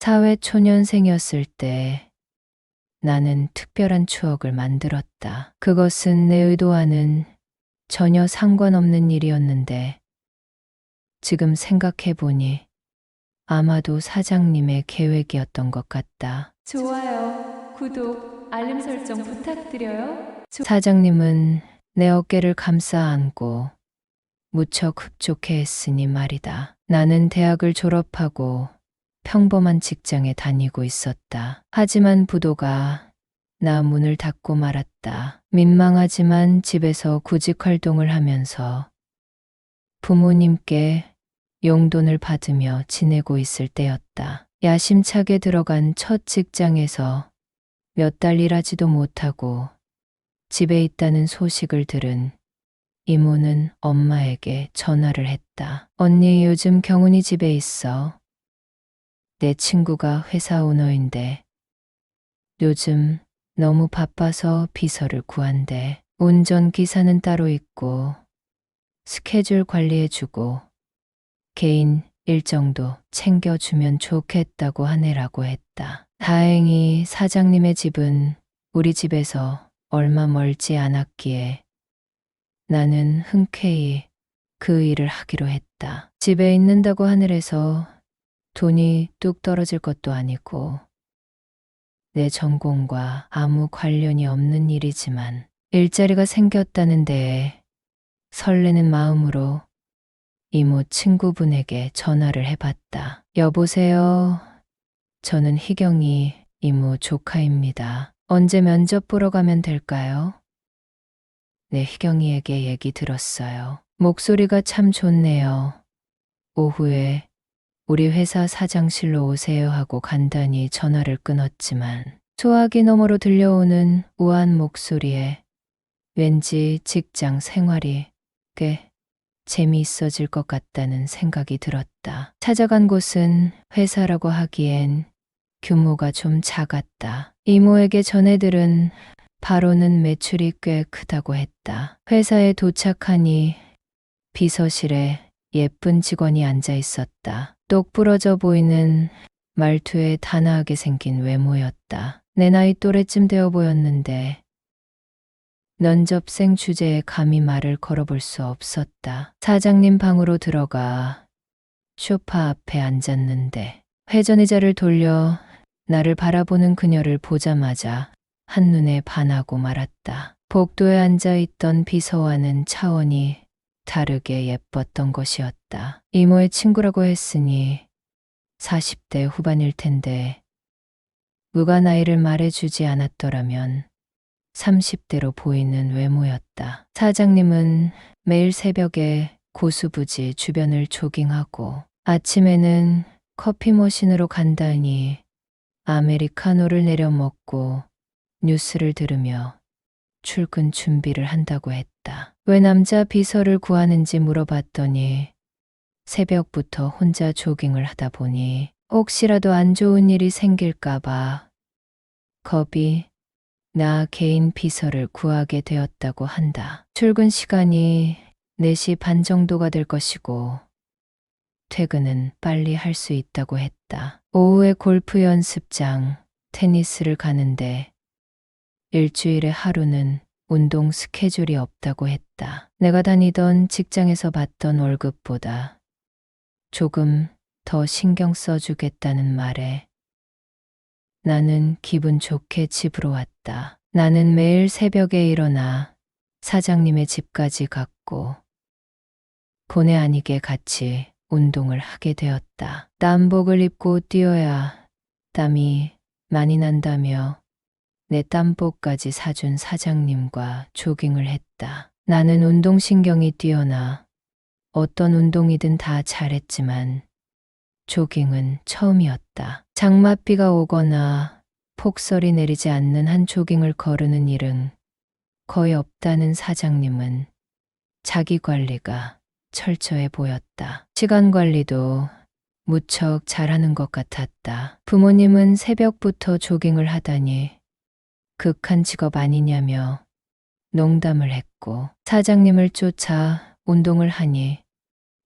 사회초년생이었을 때 나는 특별한 추억을 만들었다. 그것은 내 의도와는 전혀 상관없는 일이었는데 지금 생각해보니 아마도 사장님의 계획이었던 것 같다. 좋아요, 구독, 알림 설정 부탁드려요. 사장님은 내 어깨를 감싸 안고 무척 흡족해 했으니 말이다. 나는 대학을 졸업하고 평범한 직장에 다니고 있었다. 하지만 부도가 나 문을 닫고 말았다. 민망하지만 집에서 구직 활동을 하면서 부모님께 용돈을 받으며 지내고 있을 때였다. 야심차게 들어간 첫 직장에서 몇 달 일하지도 못하고 집에 있다는 소식을 들은 이모는 엄마에게 전화를 했다. 언니, 요즘 경훈이 집에 있어. 내 친구가 회사 오너인데 요즘 너무 바빠서 비서를 구한대. 운전기사는 따로 있고 스케줄 관리해주고 개인 일정도 챙겨주면 좋겠다고 하네라고 했다. 다행히 사장님의 집은 우리 집에서 얼마 멀지 않았기에 나는 흔쾌히 그 일을 하기로 했다. 집에 있는다고 하늘에서 돈이 뚝 떨어질 것도 아니고 내 전공과 아무 관련이 없는 일이지만 일자리가 생겼다는 데에 설레는 마음으로 이모 친구분에게 전화를 해봤다. 여보세요. 저는 희경이 이모 조카입니다. 언제 면접 보러 가면 될까요? 네, 희경이에게 얘기 들었어요. 목소리가 참 좋네요. 오후에 우리 회사 사장실로 오세요 하고 간단히 전화를 끊었지만 소화기 너머로 들려오는 우아한 목소리에 왠지 직장 생활이 꽤 재미있어질 것 같다는 생각이 들었다. 찾아간 곳은 회사라고 하기엔 규모가 좀 작았다. 이모에게 전해들은 바로는 매출이 꽤 크다고 했다. 회사에 도착하니 비서실에 예쁜 직원이 앉아 있었다. 똑부러져 보이는 말투에 단아하게 생긴 외모였다. 내 나이 또래쯤 되어 보였는데 면접생 주제에 감히 말을 걸어볼 수 없었다. 사장님 방으로 들어가 소파 앞에 앉았는데 회전의자를 돌려 나를 바라보는 그녀를 보자마자 한눈에 반하고 말았다. 복도에 앉아있던 비서와는 차원이 다르게 예뻤던 것이었다. 이모의 친구라고 했으니 40대 후반일 텐데 누가 나이를 말해주지 않았더라면 30대로 보이는 외모였다. 사장님은 매일 새벽에 고수부지 주변을 조깅하고 아침에는 커피 머신으로 간단히 아메리카노를 내려 먹고 뉴스를 들으며 출근 준비를 한다고 했다. 왜 남자 비서를 구하는지 물어봤더니 새벽부터 혼자 조깅을 하다 보니 혹시라도 안 좋은 일이 생길까봐 겁이 나 개인 비서를 구하게 되었다고 한다. 출근 시간이 4시 반 정도가 될 것이고 퇴근은 빨리 할 수 있다고 했다. 오후에 골프 연습장, 테니스를 가는데 일주일에 하루는 운동 스케줄이 없다고 했다. 내가 다니던 직장에서 받던 월급보다 조금 더 신경 써주겠다는 말에 나는 기분 좋게 집으로 왔다. 나는 매일 새벽에 일어나 사장님의 집까지 갔고 본의 아니게 같이 운동을 하게 되었다. 땀복을 입고 뛰어야 땀이 많이 난다며 내 땀복까지 사준 사장님과 조깅을 했다. 나는 운동신경이 뛰어나 어떤 운동이든 다 잘했지만 조깅은 처음이었다. 장맛비가 오거나 폭설이 내리지 않는 한 조깅을 거르는 일은 거의 없다는 사장님은 자기 관리가 철저해 보였다. 시간 관리도 무척 잘하는 것 같았다. 부모님은 새벽부터 조깅을 하다니 극한 직업 아니냐며 농담을 했고 사장님을 쫓아 운동을 하니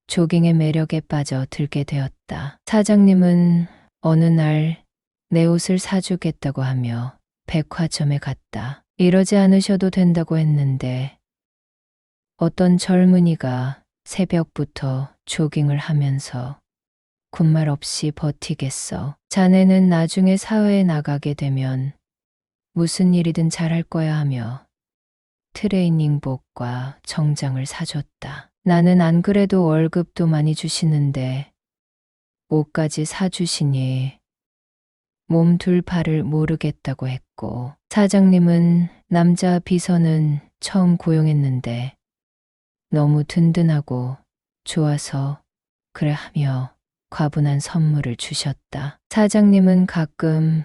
조깅의 매력에 빠져 들게 되었다. 사장님은 어느 날 내 옷을 사주겠다고 하며 백화점에 갔다. 이러지 않으셔도 된다고 했는데 어떤 젊은이가 새벽부터 조깅을 하면서 군말 없이 버티겠어. 자네는 나중에 사회에 나가게 되면 무슨 일이든 잘할 거야 하며 트레이닝복과 정장을 사줬다. 나는 안 그래도 월급도 많이 주시는데 옷까지 사주시니 몸 둘 바를 모르겠다고 했고, 사장님은 남자 비서는 처음 고용했는데 너무 든든하고 좋아서 그래 하며 과분한 선물을 주셨다. 사장님은 가끔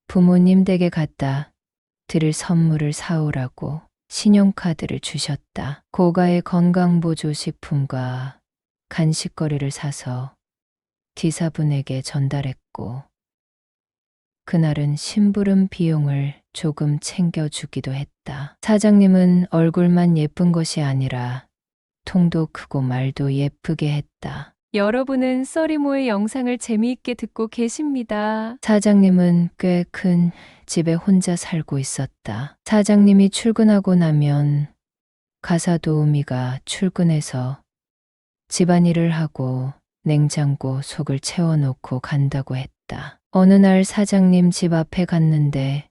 부모님 댁에 갔다 드릴 선물을 사오라고 신용카드를 주셨다. 고가의 건강보조식품과 간식거리를 사서 기사분에게 전달했고, 그날은 심부름 비용을 조금 챙겨주기도 했다. 사장님은 얼굴만 예쁜 것이 아니라 통도 크고 말도 예쁘게 했다. 여러분은 써리모의 영상을 재미있게 듣고 계십니다. 사장님은 꽤 큰 집에 혼자 살고 있었다. 사장님이 출근하고 나면 가사 도우미가 출근해서 집안일을 하고 냉장고 속을 채워놓고 간다고 했다. 어느 날 사장님 집 앞에 갔는데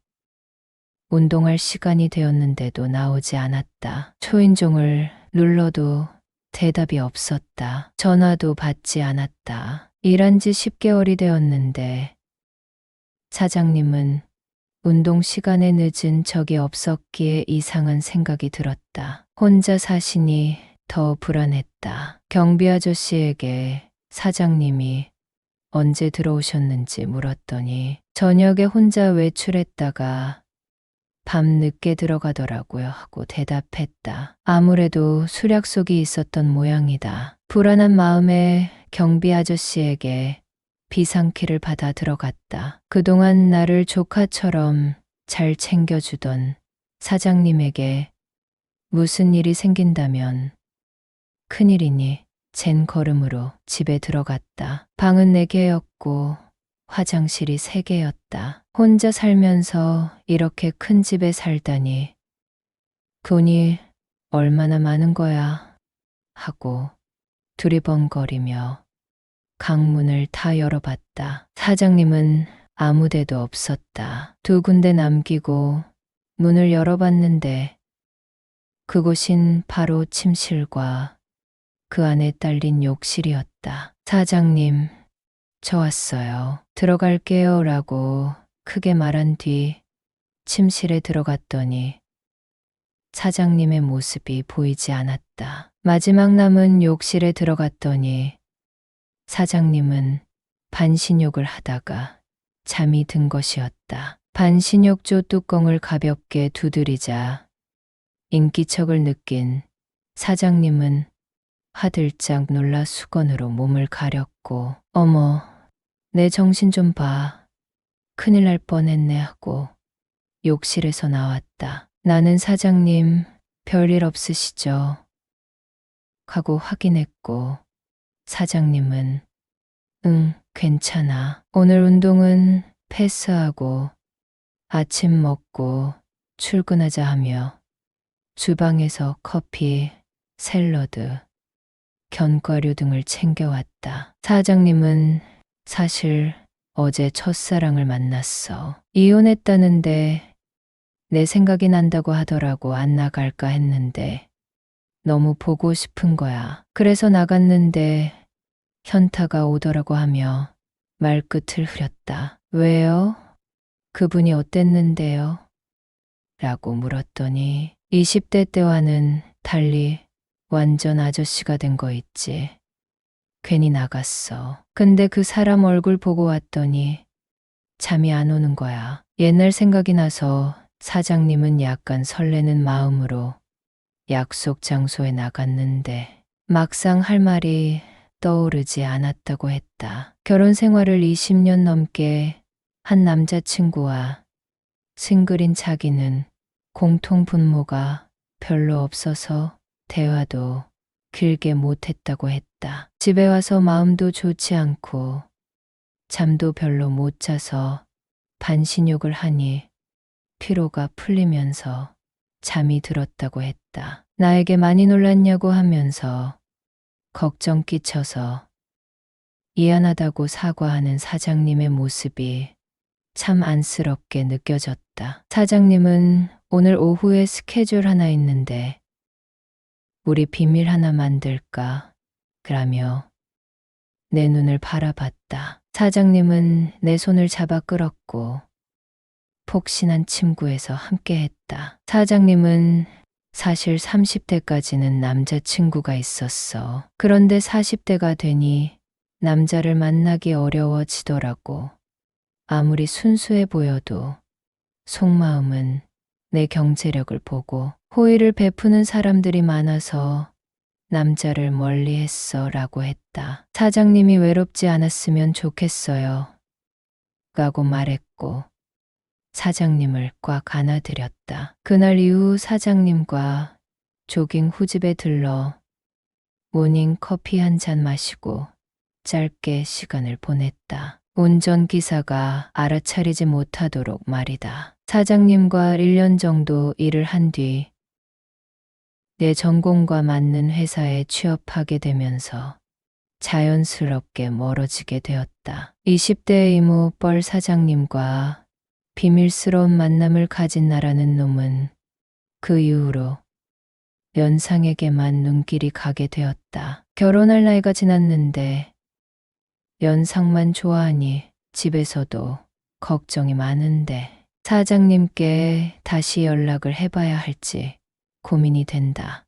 운동할 시간이 되었는데도 나오지 않았다. 초인종을 눌러도 대답이 없었다. 전화도 받지 않았다. 일한 지 10개월이 되었는데 사장님은 운동 시간에 늦은 적이 없었기에 이상한 생각이 들었다. 혼자 사시니 더 불안했다. 경비 아저씨에게 사장님이 언제 들어오셨는지 물었더니 저녁에 혼자 외출했다가 밤 늦게 들어가더라고요 하고 대답했다. 아무래도 수략 속이 있었던 모양이다. 불안한 마음에 경비 아저씨에게 비상키를 받아 들어갔다. 그동안 나를 조카처럼 잘 챙겨주던 사장님에게 무슨 일이 생긴다면 큰일이니 젠 걸음으로 집에 들어갔다. 방은 4개였고 화장실이 3개였다. 혼자 살면서 이렇게 큰 집에 살다니 돈이 얼마나 많은 거야 하고 두리번거리며 강문을 다 열어봤다. 사장님은 아무 데도 없었다. 2군데 남기고 문을 열어봤는데 그곳인 바로 침실과 그 안에 딸린 욕실이었다. 사장님, 저 왔어요. 들어갈게요 라고 크게 말한 뒤 침실에 들어갔더니 사장님의 모습이 보이지 않았다. 마지막 남은 욕실에 들어갔더니 사장님은 반신욕을 하다가 잠이 든 것이었다. 반신욕조 뚜껑을 가볍게 두드리자 인기척을 느낀 사장님은 화들짝 놀라 수건으로 몸을 가렸고 어머, 내 정신 좀 봐. 큰일 날 뻔했네 하고 욕실에서 나왔다. 나는 사장님 별일 없으시죠? 하고 확인했고 사장님은 응, 괜찮아. 오늘 운동은 패스하고 아침 먹고 출근하자 하며 주방에서 커피, 샐러드, 견과류 등을 챙겨왔다. 사장님은 사실 어제 첫사랑을 만났어. 이혼했다는데 내 생각이 난다고 하더라고. 안 나갈까 했는데 너무 보고 싶은 거야. 그래서 나갔는데 현타가 오더라고 하며 말끝을 흐렸다. 왜요? 그분이 어땠는데요? 라고 물었더니 20대 때와는 달리 완전 아저씨가 된 거 있지. 괜히 나갔어. 근데 그 사람 얼굴 보고 왔더니 잠이 안 오는 거야. 옛날 생각이 나서 사장님은 약간 설레는 마음으로 약속 장소에 나갔는데 막상 할 말이 떠오르지 않았다고 했다. 결혼 생활을 20년 넘게 한 남자친구와 싱글인 자기는 공통 분모가 별로 없어서 대화도 길게 못했다고 했다. 집에 와서 마음도 좋지 않고 잠도 별로 못 자서 반신욕을 하니 피로가 풀리면서 잠이 들었다고 했다. 나에게 많이 놀랐냐고 하면서 걱정 끼쳐서 미안하다고 사과하는 사장님의 모습이 참 안쓰럽게 느껴졌다. 사장님은 오늘 오후에 스케줄 하나 있는데 우리 비밀 하나 만들까? 그라며 내 눈을 바라봤다. 사장님은 내 손을 잡아 끌었고 폭신한 침구에서 함께했다. 사장님은 사실 30대까지는 남자친구가 있었어. 그런데 40대가 되니 남자를 만나기 어려워지더라고. 아무리 순수해 보여도 속마음은 내 경제력을 보고 호의를 베푸는 사람들이 많아서 남자를 멀리 했어 라고 했다. 사장님이 외롭지 않았으면 좋겠어요. 라고 말했고 사장님을 꽉 안아드렸다. 그날 이후 사장님과 조깅 후집에 들러 모닝 커피 한 잔 마시고 짧게 시간을 보냈다. 운전기사가 알아차리지 못하도록 말이다. 사장님과 1년 정도 일을 한 뒤 내 전공과 맞는 회사에 취업하게 되면서 자연스럽게 멀어지게 되었다. 20대 이모 뻘 사장님과 비밀스러운 만남을 가진 나라는 놈은 그 이후로 연상에게만 눈길이 가게 되었다. 결혼할 나이가 지났는데 연상만 좋아하니 집에서도 걱정이 많은데 사장님께 다시 연락을 해봐야 할지 고민이 된다.